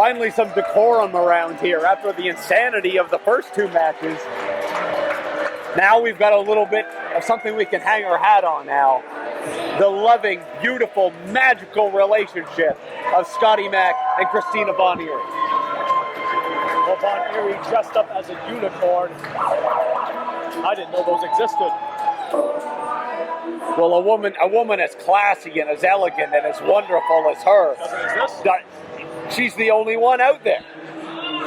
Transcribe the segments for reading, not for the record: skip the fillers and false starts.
Finally some decorum around here after the insanity of the first two matches. Now we've got a little bit of something we can hang our hat on now. The loving, beautiful, magical relationship of Scotty Mac and Christina Von Eerie. Well, Von Eerie dressed up as a unicorn. I didn't know those existed. Well, a woman as classy and as elegant and as wonderful as her. Doesn't exist? She's the only one out there.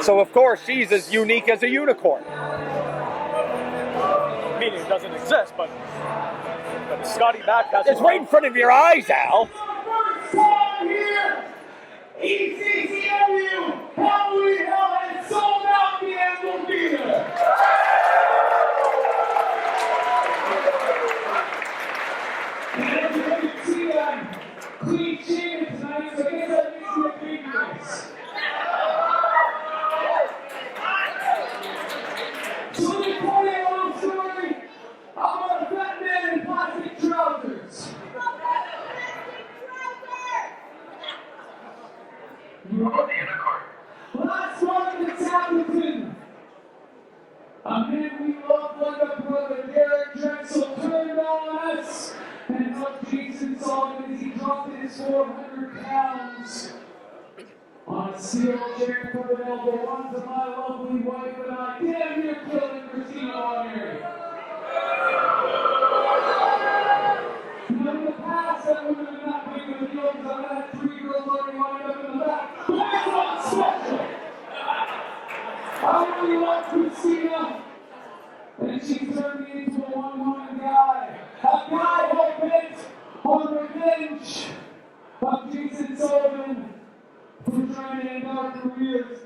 So, of course, she's as unique as a unicorn. Meaning it doesn't exist, but Scotty Mac has... It's right in front of your eyes, Al. Here, ECCW, Halloween Hell has sold out the Anvil Theater. And as you can see, clean shaven tonight, so I guess that makes me a big race. So let me tell you a little story about a fat man in plastic trousers. Last month in Appleton, a man we love like a brother, Derek Drexel, turned on us and took Jason Sullivan as he dropped his 400 pounds on a steel chair from an elbow onto my lovely wife and I. Damn, you're killing Christina Von Eerie. Now in the past, that would have been not big of a deal because I've had 3 girls already lined up in the back. But that's not special. I really love Christina, and she turned me into a one-woman guy. A guy hell-bent on revenge of Jason Sullivan for trying to end our careers.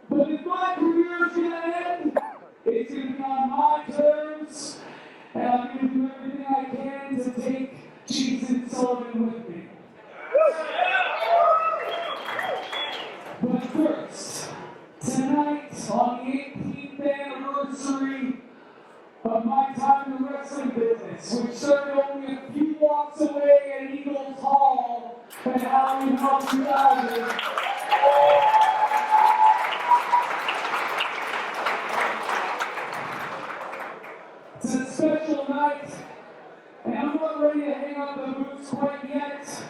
But if my career's gonna end, it's gonna be on my terms, and I'm gonna do everything I can to take Jason Sullivan with me. But first, tonight, on the 18th anniversary of my time in the wrestling business, which started only a few blocks away at Eagles Hall at Halloween House 2000. It's a special night, and I'm not ready to hang up the boots quite yet.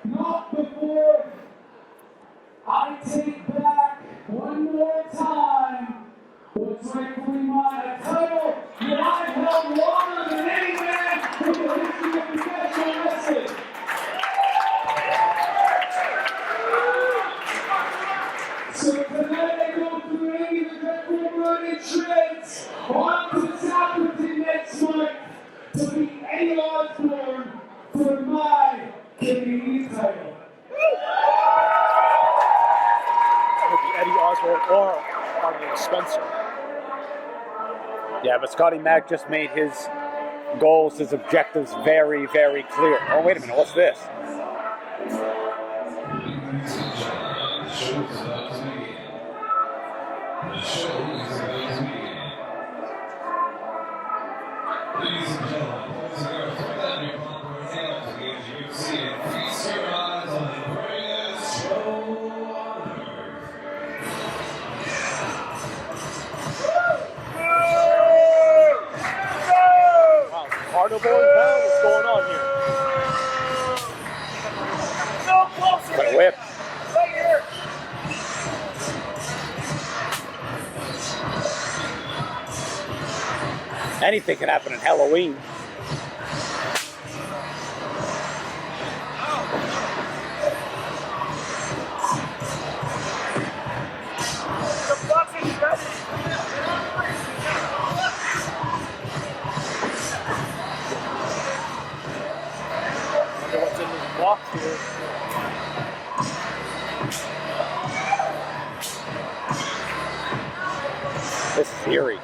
Not before I take back one more time what's rightfully mine, a title that I've held longer than any man in the history of professional wrestling. So tonight I go through any of the Dreadful Burning Shreddz on to Saturday next month to beat Eddie Osborne for my Canadian title. Eddie Osborne or Arnold Spencer. Yeah, but Scotty Mac just made his goals, his objectives very, very clear. Oh, wait a minute, what's this? Ladies and gentlemen, please give your proper hands to the UFC and feast your eyes on the greatest show on earth. Wow, carnivore in town? What's going on here? No closer! Got a whip. Right here! Anything can happen in Halloween. The box is ready! Wonder what's in this box here. This is eerie.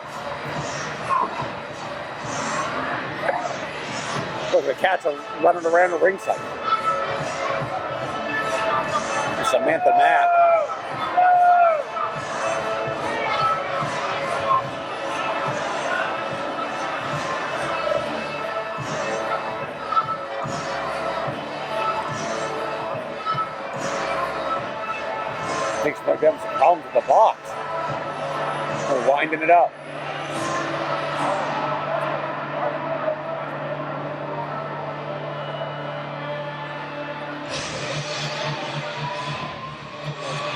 Look, the cats are running around the ringside. Samantha Mack. Thinks about having some problems with the box. We're winding it up.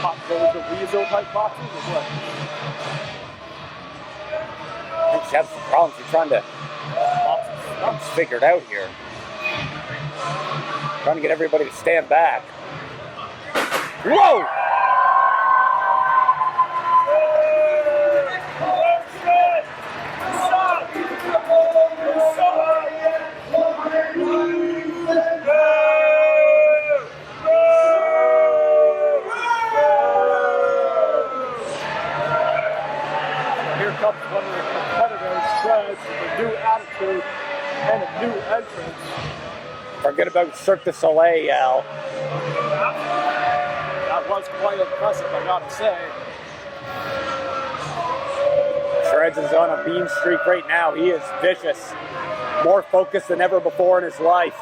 Pop goes the weasel type boxes or what? I think she has some problems. She's trying to figure it out here. Trying to get everybody to stand back. Whoa! Here comes one of the competitors, Shreddz, with a new attitude and a new entrance. Forget about Cirque du Soleil, Al. That was quite impressive, I gotta say. Shreddz is on a mean streak right now. He is vicious. More focused than ever before in his life.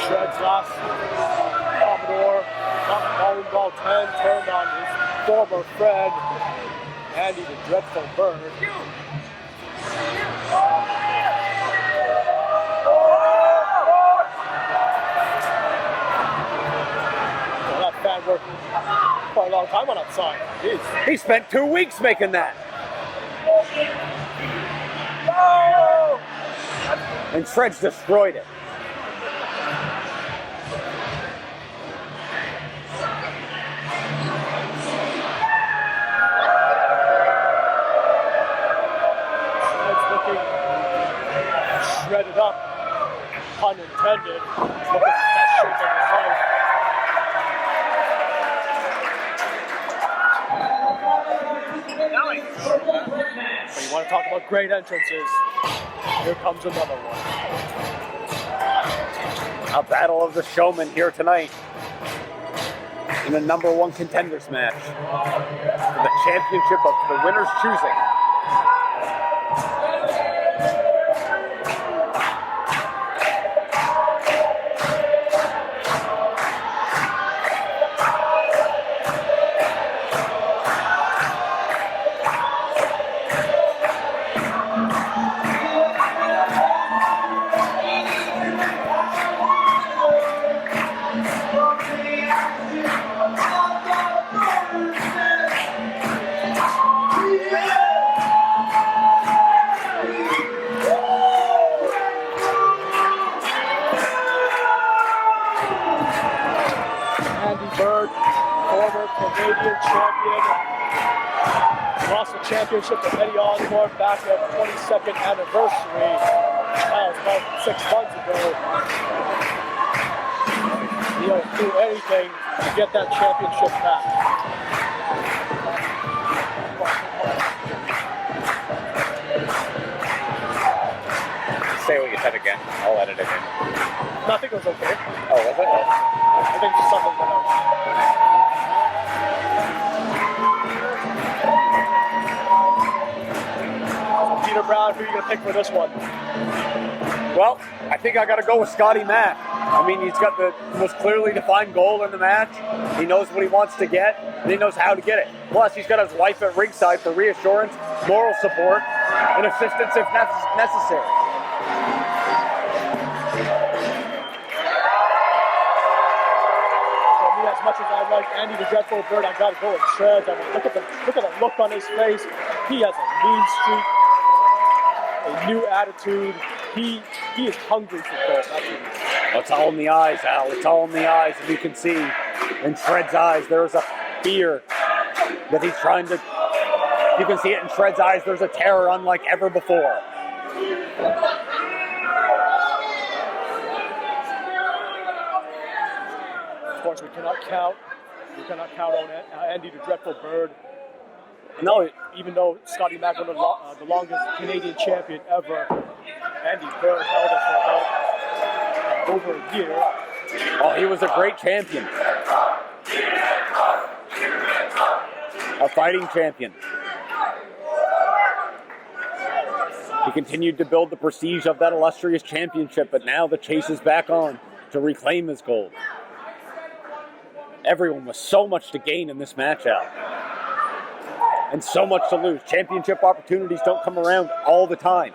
Shreddz last Commodore, Ball 10, turned on his former friend, Andy the Dreadful Bird. Well, that fan worked quite a long time on that sign. Jeez. He spent 2 weeks making that. And Shreddz destroyed it. Shredded up, pun intended. He's looking at the best shape of his life. But you want to talk about great entrances? Here comes another one. A battle of the showmen here tonight in the #1 contenders match for the championship of the winner's choosing. Canadian champion. Lost the championship to Eddie Osborne back at 22nd anniversary. That was about 6 months ago. He'll do anything to get that championship back. Say what you said again. I'll edit it in. No, I think it was okay. Oh, was it? I think just something went out. Peter Brown, who are you going to pick for this one? Well, I think I got to go with Scotty Mack. I mean, he's got the most clearly defined goal in the match. He knows what he wants to get, and he knows how to get it. Plus, he's got his wife at ringside for reassurance, moral support, and assistance if necessary. As much as I like Andy the Dreadful Bird, I gotta go with Shreddz. I mean, look at the look on his face. He has a mean streak, a new attitude. He is hungry for gold. That's what he is. Well, it's all in the eyes, Al. It's all in the eyes. If you can see in Shredd's eyes, there's a fear that he's trying to. You can see it in Shredd's eyes. There's a terror unlike ever before. Of course, we cannot count on Andy the Dreadful Bird. No, even though Scotty Mack was the longest Canadian champion ever, Andy Bird held it for about over a year. Oh, he was a great champion. A fighting champion. He continued to build the prestige of that illustrious championship, but now the chase is back on to reclaim his gold. Everyone with so much to gain in this matchup. And so much to lose. Championship opportunities don't come around all the time.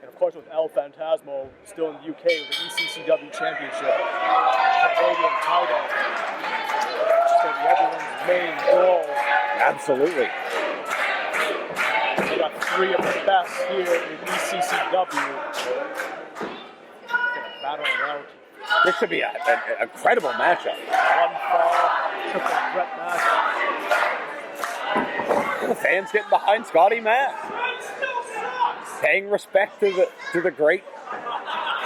And of course with El Phantasmo still in the UK with the ECCW Championship. Canadian title. It's going to be everyone's main goal. Absolutely. We got three of the best here in ECCW. Battle it out. This should be an incredible matchup. One fall, triple threat match. The fans getting behind Scotty Mack. Paying respect to the great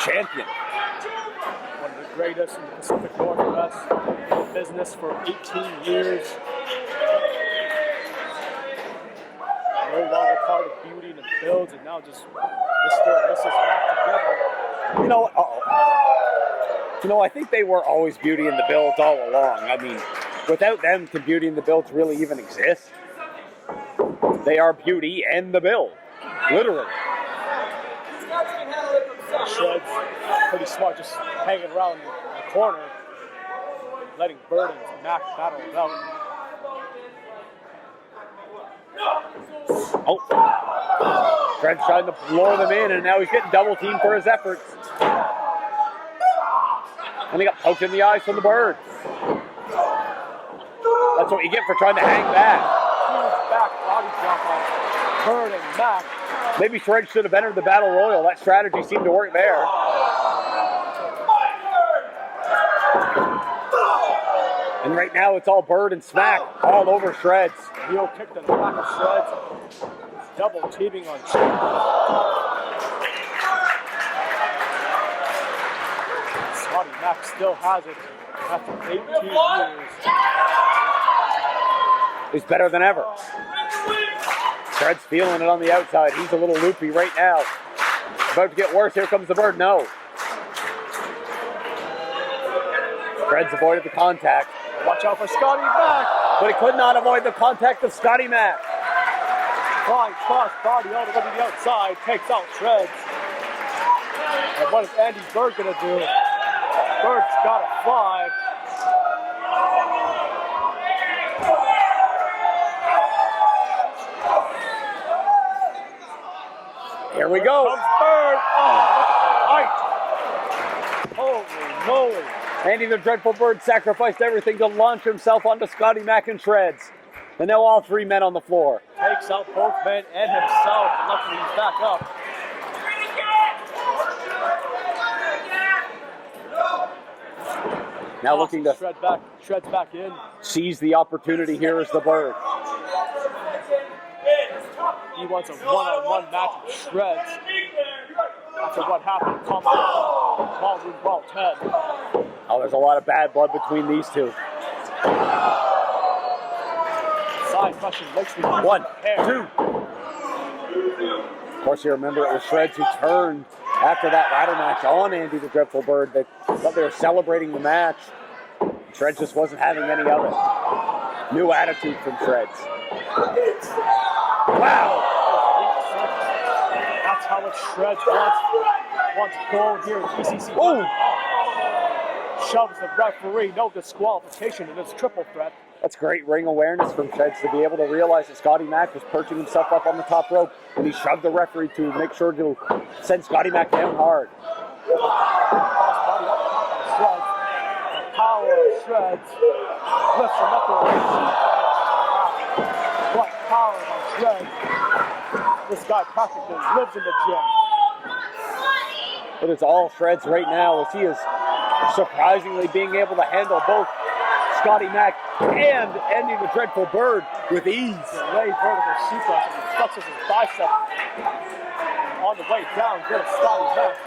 champion. One of the greatest in the Pacific Northwest. In business for 18 years. No longer part of Beauty and the Builds, and now just Mr. and Mrs. Mack together. I think they were always Beauty and the Builds all along. I mean, without them, can Beauty and the Builds really even exist? They are Beauty and the Build, literally. Shreddz, pretty smart, just hanging around in the corner, letting Bird and Mack battle it out. Oh, Shreddz trying to lure them in, and now he's getting double teamed for his efforts. And he got poked in the eyes from the Bird. That's what you get for trying to hang back. Huge back body drop on Bird and Mack. Maybe Shreddz should have entered the Battle Royal. That strategy seemed to work there. And right now it's all Bird and Smack all over Shreddz. Heel kick to the back of Shreddz. Double teaming on Shreddz. Scotty Mack still has it after 18 years. He's better than ever. Shreddz feeling it on the outside. He's a little loopy right now. About to get worse. Here comes the Bird. No. Shreddz avoided the contact. Watch out for Scotty Mack. But he could not avoid the contact of Scotty Mack. Flying cross body all the way to the outside. Takes out Shreddz. And what is Andy Bird going to do? Bird's got to fly. Here we go. Comes Bird. Oh, look at the height. Holy moly. Andy the Dreadful Bird sacrificed everything to launch himself onto Scotty Mack and Shreddz. And now all three men on the floor. Takes out both men and himself. Luckily he's back up. Now looking to Shreddz back in. seize the opportunity here as the Bird. He wants a one-on-one match with Shreddz. After what happened in Ballroom Brawl 10. Oh, there's a lot of bad blood between these two. Side question makes me 1, 2. Of course, you remember it was Shreddz who turned after that ladder match on Andy the Dreadful Bird. They thought they were celebrating the match. Shreddz just wasn't having any of it. New attitude from Shreddz. Wow! That's how much Shreddz wants gold here in ECC. Oh! Shoves the referee, no disqualification in this triple threat. That's great ring awareness from Shreddz to be able to realize that Scotty Mack was perching himself up on the top rope, and he shoved the referee to make sure to send Scotty Mack down hard. Crossbody up top on Shreddz. The power of Shreddz lifts him up to what power on Shreddz. This guy practically lives in the gym. It is all Shreddz right now as he is surprisingly being able to handle both Scotty Mack and Andy the Dreadful Bird with ease. Delayed vertical suplex and he flexes his bicep. On the way down, good Scotty Mack.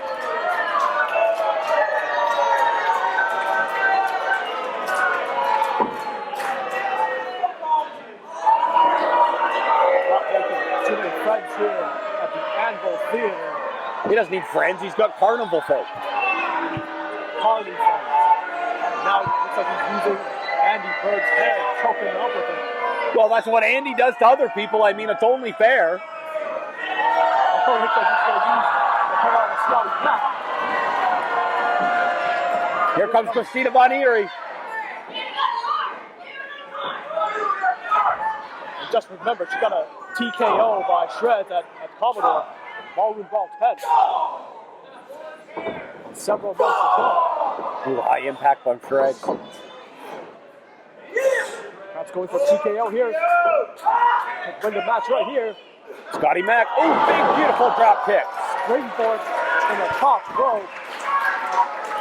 Not making too many friends here at the Anvil Theater. He doesn't need friends, he's got carnival folk. Carney friends. Now it looks like he's using Andy Andy Bird's head, choking him up with it. Well, that's what Andy does to other people. I mean, it's only fair. Oh, looks like he's going to use the head on Scotty Mack. Here comes Christina Von Eerie. And just remember, she got a TKO by Shreddz at Commodore. Ballroom Vault head. Several months ago. Ooh, high impact on Shreddz. That's going for TKO here. Win the match right here. Scotty Mack. Ooh, big, beautiful drop kick. Springboard in the top rope.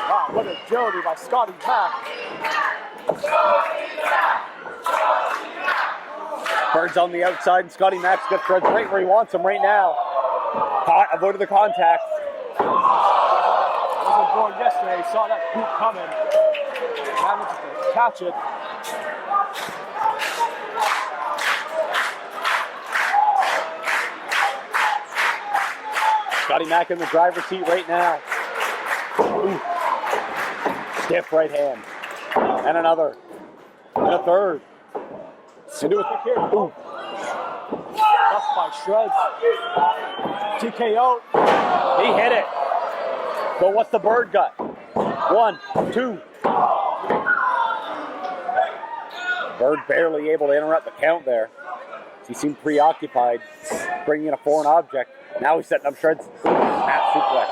Wow, what agility by Scotty Mack. Bird's on the outside, and Scotty Mack's got Shreddz right where he wants him right now. Caught, avoided the contact. Wasn't born yesterday, saw that boot coming. Managed to catch it. Scotty Mack in the driver's seat right now. Ooh. Stiff right hand. And another. And a third. Into a kick here. Ooh. Up by Shreddz. TKO. He hit it. But what's the Bird got? 1, 2. Bird barely able to interrupt the count there. He seemed preoccupied, bringing in a foreign object. Now he's setting up Shreddz. Snap suplex.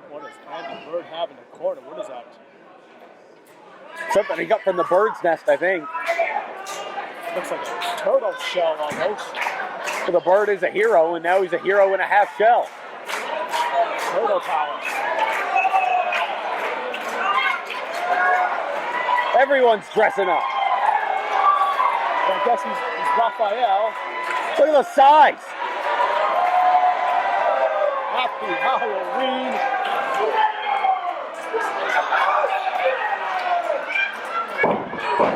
What does Andy Bird have in the corner? What is that? Something he got from the bird's nest, I think. Looks like a turtle shell almost. So the Bird is a hero, and now he's a hero in a half shell. Turtle power. Everyone's dressing up. I guess he's Raphael. Look at the size. Happy Halloween.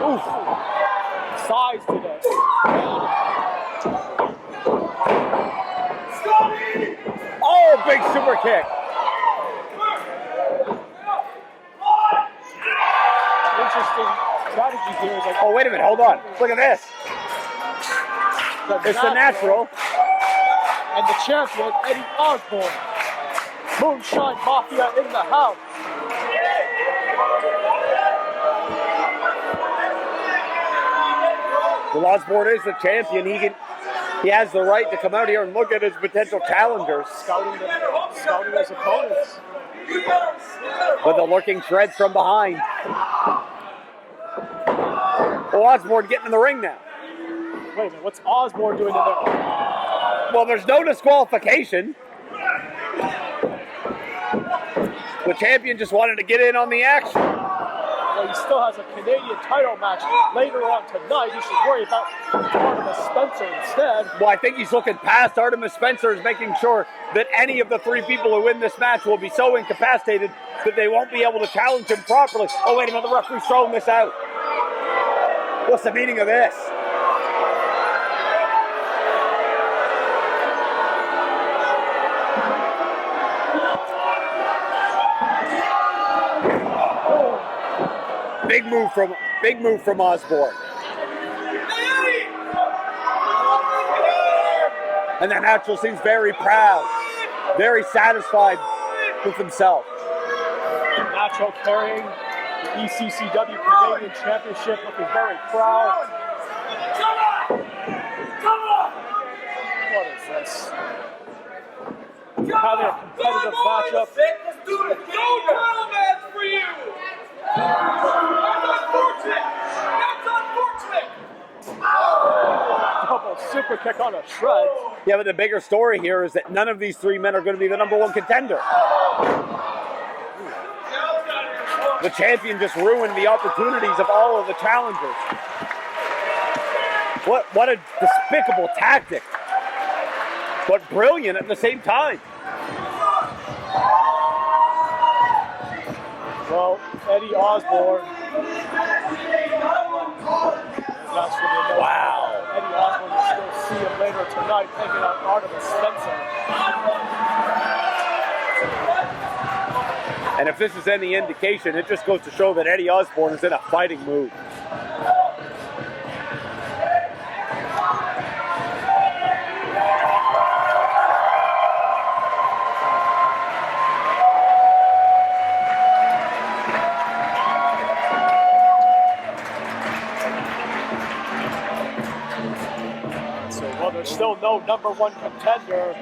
Oof. Size today. Oh, big super kick. Interesting strategy here. Is like, Oh, wait a minute. Hold on. Look at this. It's the natural. And the champion, Eddie Osborne. Moonshine Mafia in the house. Well, Osborne is the champion. He has the right to come out here and look at his potential challengers. Scouting his opponents. But the lurking Shreddz from behind. Well, Osborne getting in the ring now. Wait a minute, what's Osborne doing in there? Well, there's no disqualification. The champion just wanted to get in on the action. Well, he still has a Canadian title match later on tonight. He should worry about Artemis Spencer instead. Well, I think he's looking past Artemis Spencer, is making sure that any of the 3 people who win this match will be so incapacitated that they won't be able to challenge him properly. Oh, wait a minute, the referee's throwing this out. What's the meaning of this? Big move from Osborne. And the natural seems very proud, very satisfied with himself. Natural carrying the ECCW Canadian Championship, looking very proud. What is this? Having a competitive matchup. Let's do it. No title match for you. That's unfortunate. That's unfortunate. Double super kick on a Shreddz. Yeah, but the bigger story here is that none of these 3 men are going to be the #1 contender. The champion just ruined the opportunities of all of the challengers. What a despicable tactic, but brilliant at the same time. Well, Eddie Osborne. Wow. Eddie Osborne will still see him later tonight, taking out Artemis Spencer. And if this is any indication, it just goes to show that Eddie Osborne is in a fighting mood. So, well, there's still no number one contender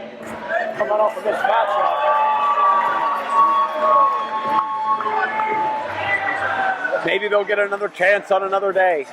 coming off of this matchup. Maybe they'll get another chance on another day.